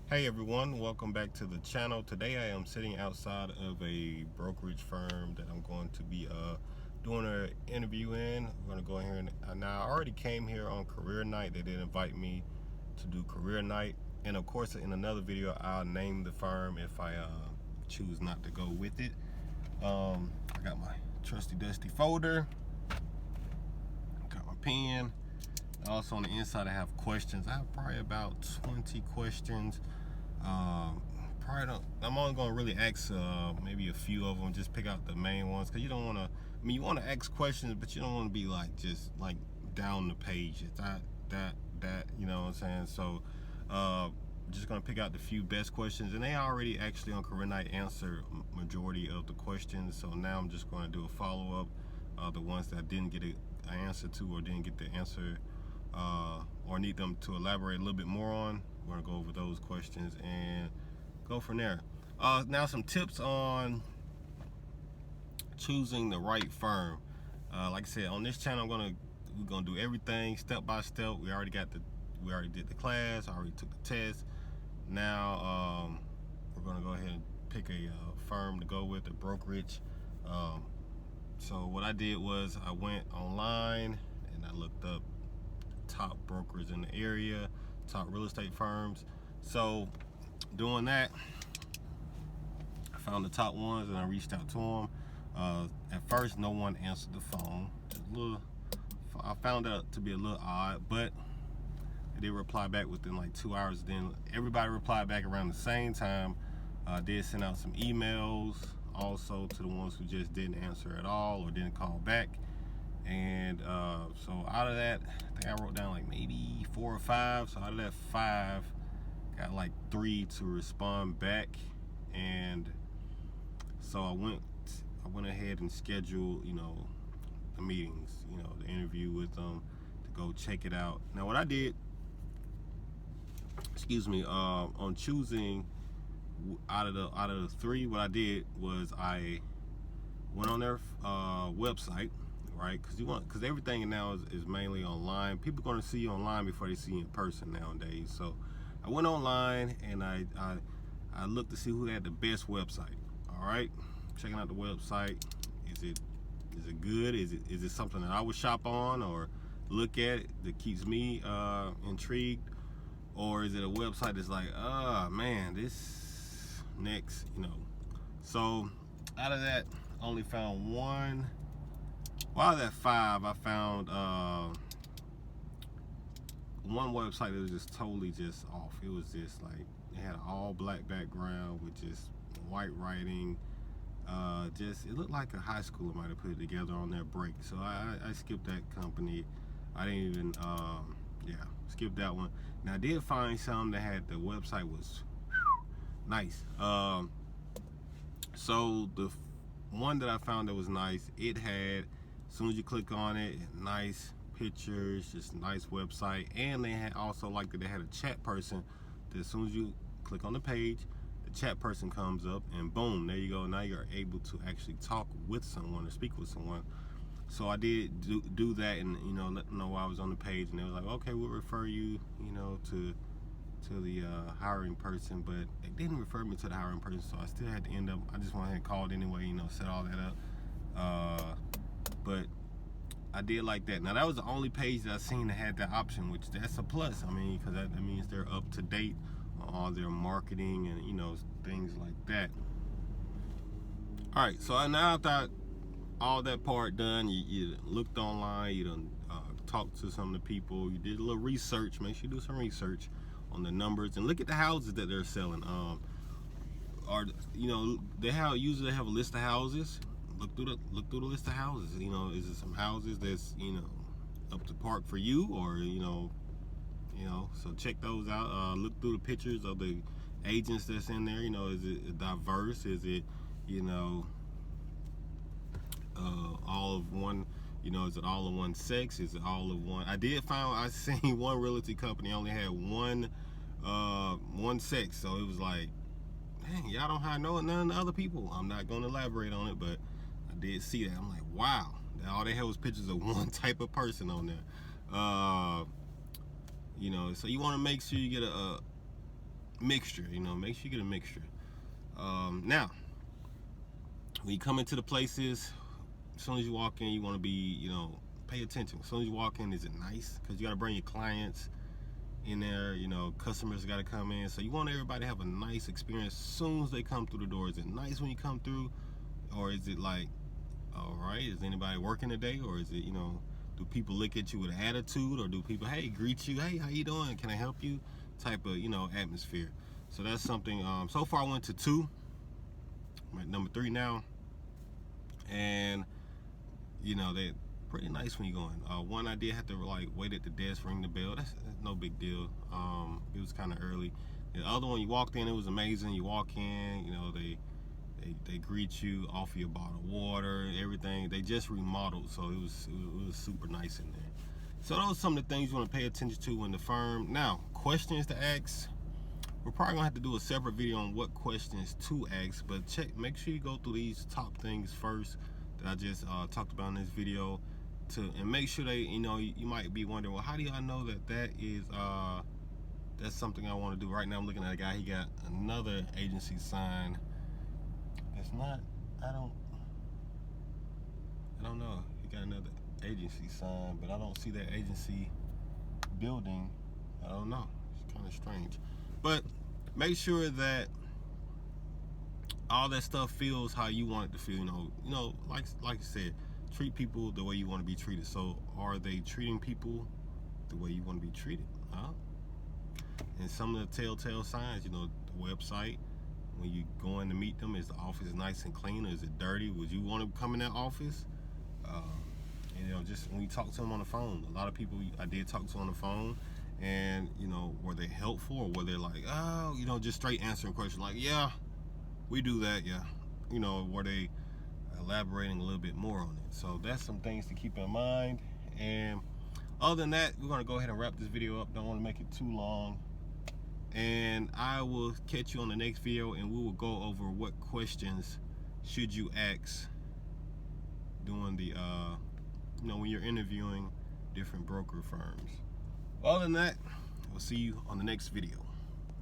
Hey everyone, welcome back to the channel. Today I am sitting outside of a brokerage firm that I'm going to be doing an interview in. We're going to go in here and now I already came here on career night. They did invite me to do career night, and of course in another video I'll name the firm if I choose not to go with it. I got my trusty dusty folder, got my pen. Also on the inside I have questions. I have probably about 20 questions. I'm only gonna really ask maybe a few of them. Just pick out the main ones, because you don't want to. I mean, you want to ask questions, but you don't want to be like just like down the page. It's that. You know what I'm saying? So, just gonna pick out the few best questions, and they already actually on career night answer majority of the questions. So now I'm just gonna do a follow up. The ones that I didn't get an answer to or didn't get the answer. Or need them to elaborate a little bit more on. We're gonna go over those questions and go from there. Now some tips on choosing the right firm. Like I said, on this channel we're gonna do everything step by step. We already did the class. I already took the test. Now we're gonna go ahead and pick a firm to go with, a brokerage. So what I did was I went online and I looked up top brokers in the area, top real estate firms. So doing that, I found the top ones and I reached out to them. At first no one answered the phone. I found that to be a little odd, but they did reply back within like 2 hours. Then everybody replied back around the same time. Did send out some emails also to the ones who just didn't answer at all or didn't call back. And so out of that, I think I wrote down like maybe 4 or 5. So out of that 5, got like 3 to respond back. And so I went ahead and scheduled, the meetings, the interview with them to go check it out. Now what I did, on choosing out of the 3, what I did was I went on their website. Right, because everything now is mainly online. People are going to see you online before they see you in person nowadays. So I went online and I looked to see who had the best website. All right, checking out the website. Is it good? Is it something that I would shop on or look at that keeps me intrigued? Or is it a website that's like, man, this next, So out of that, I only found one. Well, out of that 5, I found one website that was just totally just off. It was just like, it had an all black background with just white writing. It looked like a high schooler might have put it together on their break. So I skipped that company. I didn't even, skipped that one. Now I did find some that had, the website was nice. So the one that I found that was nice, it had, as soon as you click on it, nice pictures, just nice website. And they had also, like, that they had a chat person that as soon as you click on the page, the chat person comes up and boom, there you go. Now you're able to actually talk with someone or speak with someone. So I did do that, and let them know I was on the page, and they was like, okay, we'll refer you, to the hiring person. But they didn't refer me to the hiring person, so I still had to end up, I just went ahead and called anyway, set all that up. But I did like that. Now that was the only page that I seen that had that option, which that's a plus. I mean, because that means they're up to date on all their marketing and things like that. All right, so now I thought all that part done. You looked online, you done talked to some of the people, you did a little research. Make sure you do some research on the numbers and look at the houses that they're selling. They usually have a list of houses. Look through the list of houses. Is it some houses that's up to park for you, or so check those out. Look through the pictures of the agents that's in there. Is it diverse? Is it all of one? Is it all of one sex? Is it all of one? I seen one realty company only had one sex, so it was like, dang, y'all don't hire none of the other people. I'm not gonna elaborate on it, but I did see that. I'm like, wow, all they had was pictures of one type of person on there. So you want to make sure you get mixture. You know, make sure you get a mixture. Now, when you come into the places, as soon as you walk in, you want to be, you know, pay attention. As soon as you walk in, is it nice? Because you got to bring your clients in there. You know, customers got to come in. So you want everybody to have a nice experience as soon as they come through the door. Is it nice when you come through? Or is it like, all right, is anybody working today? Or is it, you know, do people look at you with an attitude? Or do people, hey, greet you, hey, how you doing? Can I help you? Type of, you know, atmosphere. So that's something. So far I went to 2. I'm at number 3 now. And, you know, they're pretty nice when you go in. One, I did have to like wait at the desk, ring the bell. That's no big deal. It was kind of early. The other one, you walked in, it was amazing. You walk in, you know, they greet you, offer you a bottle of water, everything. They just remodeled, so it was super nice in there. So those are some of the things you want to pay attention to in the firm. Now, questions to ask. We're probably gonna have to do a separate video on what questions to ask, but make sure you go through these top things first that I just talked about in this video, and make sure they, you know, you might be wondering, well, how do I know that is that's something I want to do? Right now I'm looking at a guy, he got another agency sign. It's not, I don't know. He got another agency sign, but I don't see that agency building. I don't know. It's kind of strange. But make sure that all that stuff feels how you want it to feel. You know, like I said, treat people the way you want to be treated. So are they treating people the way you want to be treated? Huh? And some of the telltale signs, you know, the website, when you go in to meet them, is the office nice and clean, or is it dirty? Would you want to come in that office? You know, just when you talk to them on the phone, a lot of people I did talk to on the phone, and, you know, were they helpful, or were they like, oh, you know, just straight answering questions like, yeah, we do that, yeah. You know, were they elaborating a little bit more on it? So that's some things to keep in mind. And other than that, we're going to go ahead and wrap this video up. Don't want to make it too long. And I will catch you on the next video, and we will go over what questions should you ask doing the, you know, when you're interviewing different broker firms. Other than that, we'll see you on the next video.